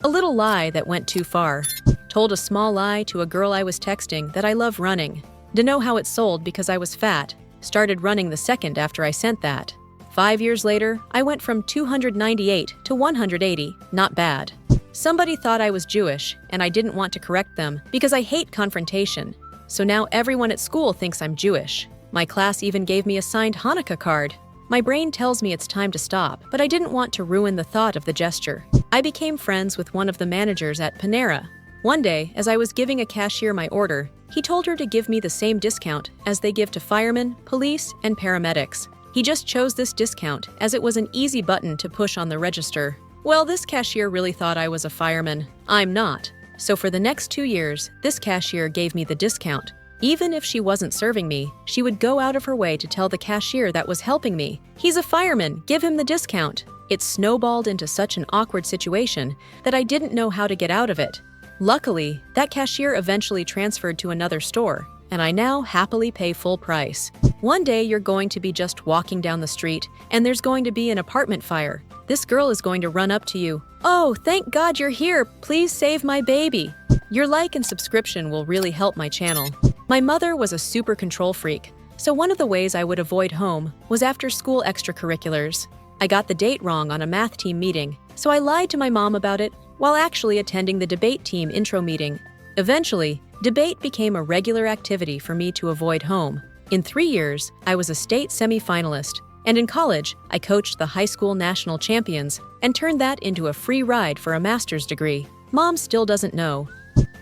A little lie that went too far. Told a small lie to a girl I was texting that I love running. To know how it sold because I was fat. Started running the second after I sent that. 5 years later, I went from 298 to 180. Not bad. Somebody thought I was Jewish, and I didn't want to correct them because I hate confrontation. So now everyone at school thinks I'm Jewish. My class even gave me a signed Hanukkah card. My brain tells me it's time to stop, but I didn't want to ruin the thought of the gesture. I became friends with one of the managers at Panera. One day, as I was giving a cashier my order, he told her to give me the same discount as they give to firemen, police, and paramedics. He just chose this discount as it was an easy button to push on the register. Well, this cashier really thought I was a fireman. I'm not. So for the next 2 years, this cashier gave me the discount. Even if she wasn't serving me, she would go out of her way to tell the cashier that was helping me, "He's a fireman, give him the discount." It snowballed into such an awkward situation that I didn't know how to get out of it. Luckily, that cashier eventually transferred to another store, and I now happily pay full price. One day you're going to be just walking down the street, and there's going to be an apartment fire. This girl is going to run up to you. "Oh, thank God you're here. Please save my baby." Your like and subscription will really help my channel. My mother was a super control freak, so one of the ways I would avoid home was after school extracurriculars. I got the date wrong on a math team meeting, so I lied to my mom about it while actually attending the debate team intro meeting. Eventually, debate became a regular activity for me to avoid home. In 3 years, I was a state semi-finalist, and in college, I coached the high school national champions and turned that into a free ride for a master's degree. Mom still doesn't know.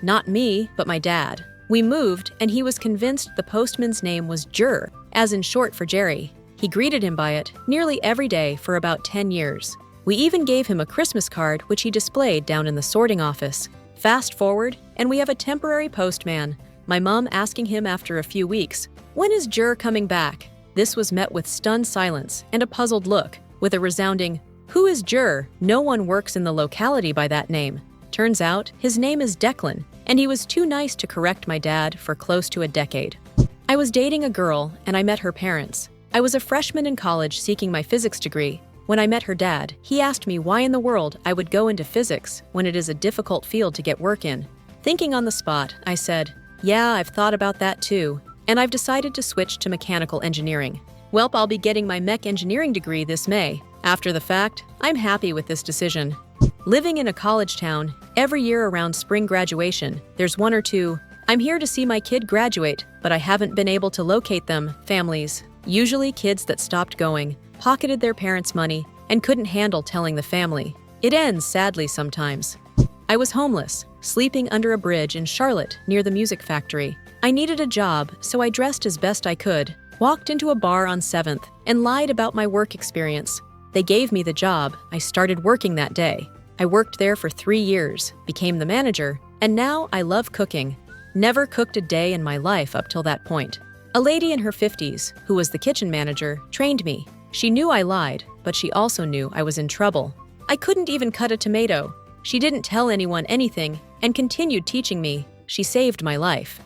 Not me, but my dad. We moved, and he was convinced the postman's name was Jer, as in short for Jerry. He greeted him by it nearly every day for about 10 years. We even gave him a Christmas card which he displayed down in the sorting office. Fast forward, and we have a temporary postman, my mom asking him after a few weeks, "When is Jer coming back?" This was met with stunned silence and a puzzled look, with a resounding, "Who is Jer? No one works in the locality by that name." Turns out, his name is Declan, and he was too nice to correct my dad for close to a decade. I was dating a girl, and I met her parents. I was a freshman in college seeking my physics degree. When I met her dad, he asked me why in the world I would go into physics when it is a difficult field to get work in. Thinking on the spot, I said, "Yeah, I've thought about that too, and I've decided to switch to mechanical engineering." Welp, I'll be getting my mech engineering degree this May. After the fact, I'm happy with this decision. Living in a college town, every year around spring graduation, there's one or two, "I'm here to see my kid graduate, but I haven't been able to locate them," families. Usually kids that stopped going, pocketed their parents' money, and couldn't handle telling the family. It ends sadly sometimes. I was homeless, sleeping under a bridge in Charlotte near the music factory. I needed a job, so I dressed as best I could, walked into a bar on 7th, and lied about my work experience. They gave me the job. I started working that day. I worked there for 3 years, became the manager, and now I love cooking. Never cooked a day in my life up till that point. A lady in her 50s, who was the kitchen manager, trained me. She knew I lied, but she also knew I was in trouble. I couldn't even cut a tomato. She didn't tell anyone anything and continued teaching me. She saved my life.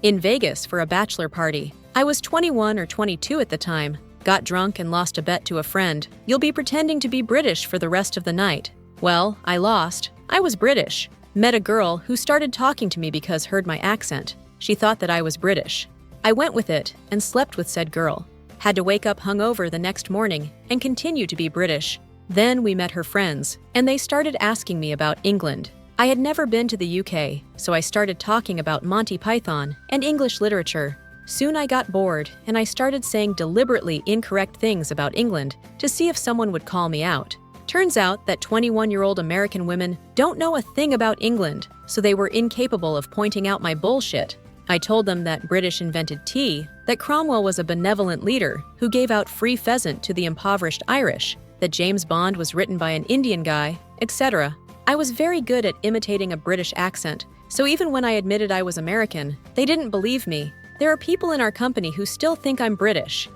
In Vegas for a bachelor party. I was 21 or 22 at the time. Got drunk and lost a bet to a friend. "You'll be pretending to be British for the rest of the night." Well, I lost. I was British. Met a girl who started talking to me because heard my accent. She thought that I was British. I went with it and slept with said girl. Had to wake up hungover the next morning and continue to be British. Then we met her friends, and they started asking me about England. I had never been to the UK, so I started talking about Monty Python and English literature. Soon I got bored, and I started saying deliberately incorrect things about England to see if someone would call me out. Turns out that 21-year-old American women don't know a thing about England, so they were incapable of pointing out my bullshit. I told them that British invented tea, that Cromwell was a benevolent leader who gave out free pheasant to the impoverished Irish, that James Bond was written by an Indian guy, etc. I was very good at imitating a British accent, so even when I admitted I was American, they didn't believe me. There are people in our company who still think I'm British.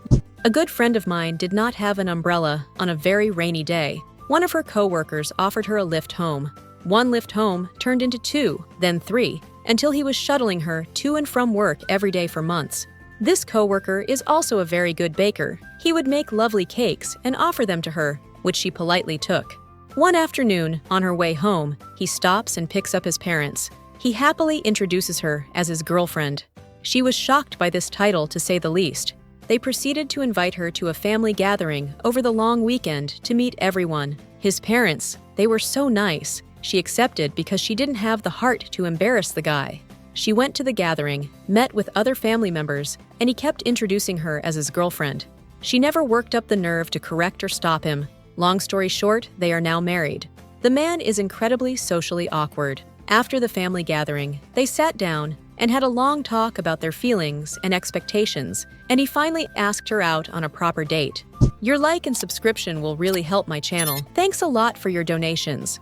A good friend of mine did not have an umbrella on a very rainy day. One of her co-workers offered her a lift home. One lift home turned into 2, then 3, until he was shuttling her to and from work every day for months. This co-worker is also a very good baker. He would make lovely cakes and offer them to her, which she politely took. One afternoon, on her way home, he stops and picks up his parents. He happily introduces her as his girlfriend. She was shocked by this title, to say the least. They proceeded to invite her to a family gathering over the long weekend to meet everyone. His parents, they were so nice. She accepted because she didn't have the heart to embarrass the guy. She went to the gathering, met with other family members, and he kept introducing her as his girlfriend. She never worked up the nerve to correct or stop him. Long story short, they are now married. The man is incredibly socially awkward. After the family gathering, they sat down and had a long talk about their feelings and expectations, and he finally asked her out on a proper date. Your like and subscription will really help my channel. Thanks a lot for your donations.